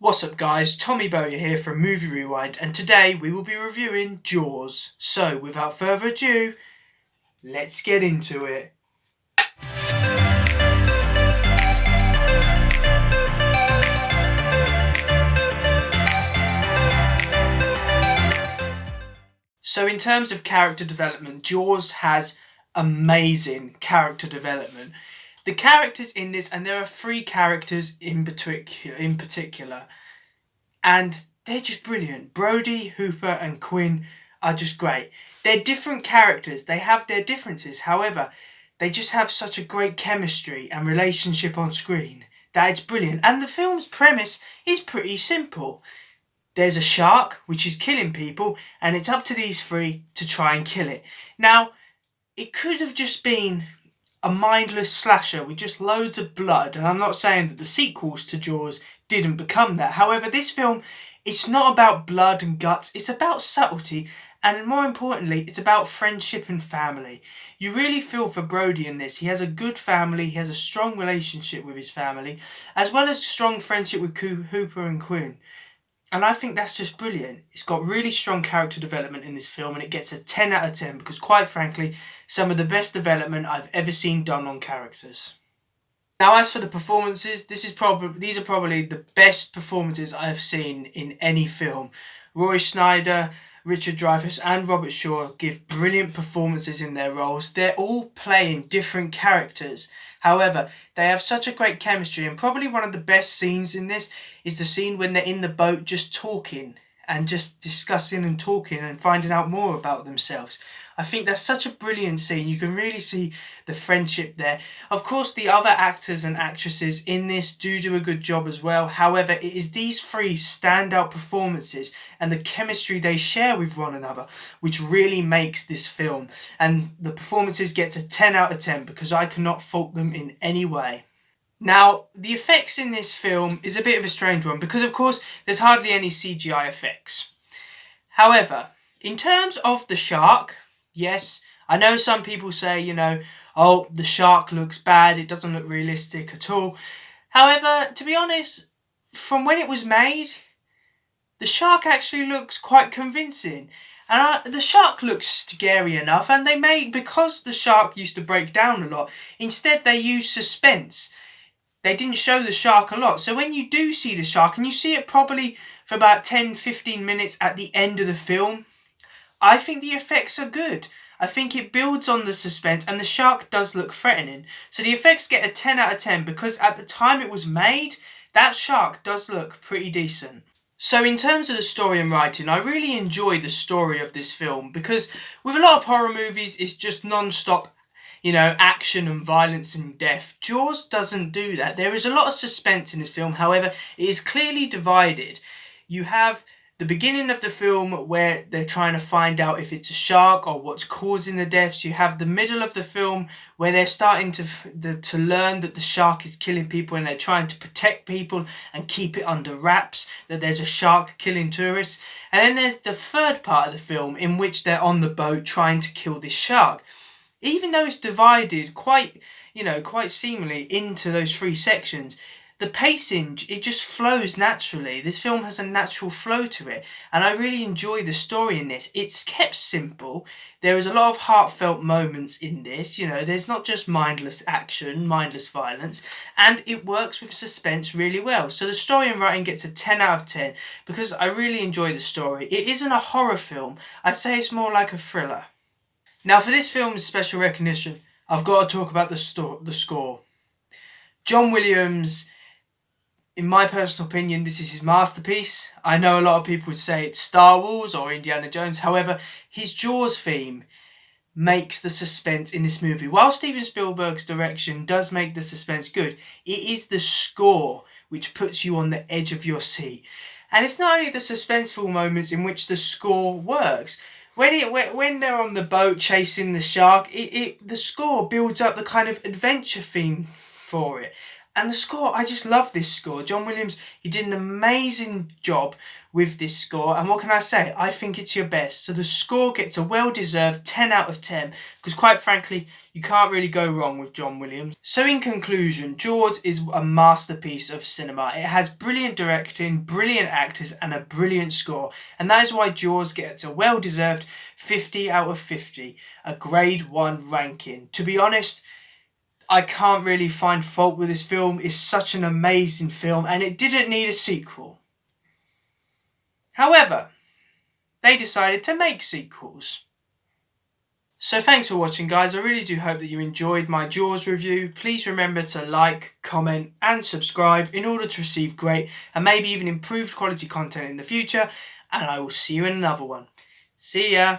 What's up guys, Tommy Bowyer here from Movie Rewind, and today we will be reviewing Jaws. So without further ado, let's get into it. So in terms of character development, Jaws has amazing character development. The characters in this, and there are three characters in particular, and they're just brilliant. Brody, Hooper and Quinn are just great. They're different characters, they have their differences, however, they just have such a great chemistry and relationship on screen that it's brilliant. And the film's premise is pretty simple. There's a shark which is killing people, and it's up to these three to try and kill it. Now, it could have just been a mindless slasher with just loads of blood, and I'm not saying that the sequels to Jaws didn't become that. However, this film, it's not about blood and guts, it's about subtlety, and more importantly, it's about friendship and family. You really feel for Brody in this. He has a good family, he has a strong relationship with his family, as well as strong friendship with Hooper and Quinn. And I think that's just brilliant. It's got really strong character development in this film, and it gets a 10 out of 10 because, quite frankly, some of the best development I've ever seen done on characters. Now, as for the performances, these are probably the best performances I've seen in any film. Roy Scheider, Richard Dreyfuss and Robert Shaw give brilliant performances in their roles. They're all playing different characters. However, they have such a great chemistry, and probably one of the best scenes in this is the scene when they're in the boat just talking and just discussing and talking and finding out more about themselves. I think that's such a brilliant scene. You can really see the friendship there. Of course, the other actors and actresses in this do a good job as well. However, it is these three standout performances and the chemistry they share with one another which really makes this film. And the performances get a 10 out of 10 because I cannot fault them in any way. Now, the effects in this film is a bit of a strange one because, of course, there's hardly any CGI effects. However, in terms of the shark, yes, I know some people say, oh, the shark looks bad, it doesn't look realistic at all. However, to be honest, from when it was made, the shark actually looks quite convincing. And the shark looks scary enough, and because the shark used to break down a lot, instead they used suspense. They didn't show the shark a lot. So when you do see the shark, and you see it probably for about 10-15 minutes at the end of the film, I think the effects are good. I think it builds on the suspense, and the shark does look threatening. So the effects get a 10 out of 10 because at the time it was made, that shark does look pretty decent. So in terms of the story and writing, I really enjoy the story of this film because with a lot of horror movies, it's just non-stop action and violence and death. Jaws doesn't do that. There is a lot of suspense in this film. However, it is clearly divided. You have the beginning of the film where they're trying to find out if it's a shark or what's causing the deaths. You have the middle of the film where they're starting to learn that the shark is killing people, and they're trying to protect people and keep it under wraps, that there's a shark killing tourists. And then there's the third part of the film in which they're on the boat trying to kill this shark. Even though it's divided quite seamlessly into those three sections, the pacing, it just flows naturally. This film has a natural flow to it, and I really enjoy the story in this. It's kept simple. There is a lot of heartfelt moments in this. There's not just mindless action, mindless violence, and it works with suspense really well. So the story and writing gets a 10 out of 10 because I really enjoy the story. It isn't a horror film. I'd say it's more like a thriller. Now, for this film's special recognition, I've got to talk about the score. John Williams, in my personal opinion, this is his masterpiece. I know a lot of people would say it's Star Wars or Indiana Jones. However, his Jaws theme makes the suspense in this movie. While Steven Spielberg's direction does make the suspense good, it is the score which puts you on the edge of your seat. And it's not only the suspenseful moments in which the score works. When they're on the boat chasing the shark, the score builds up the kind of adventure theme for it. And the score, I just love this score. John Williams, he did an amazing job with this score. And what can I say? I think it's your best. So the score gets a well-deserved 10 out of 10. Because quite frankly, you can't really go wrong with John Williams. So in conclusion, Jaws is a masterpiece of cinema. It has brilliant directing, brilliant actors, and a brilliant score. And that is why Jaws gets a well-deserved 50 out of 50. A grade 1 ranking. To be honest, I can't really find fault with this film. It's such an amazing film and it didn't need a sequel. However, they decided to make sequels. So thanks for watching, guys. I really do hope that you enjoyed my Jaws review. Please remember to like, comment and subscribe in order to receive great and maybe even improved quality content in the future. And I will see you in another one. See ya!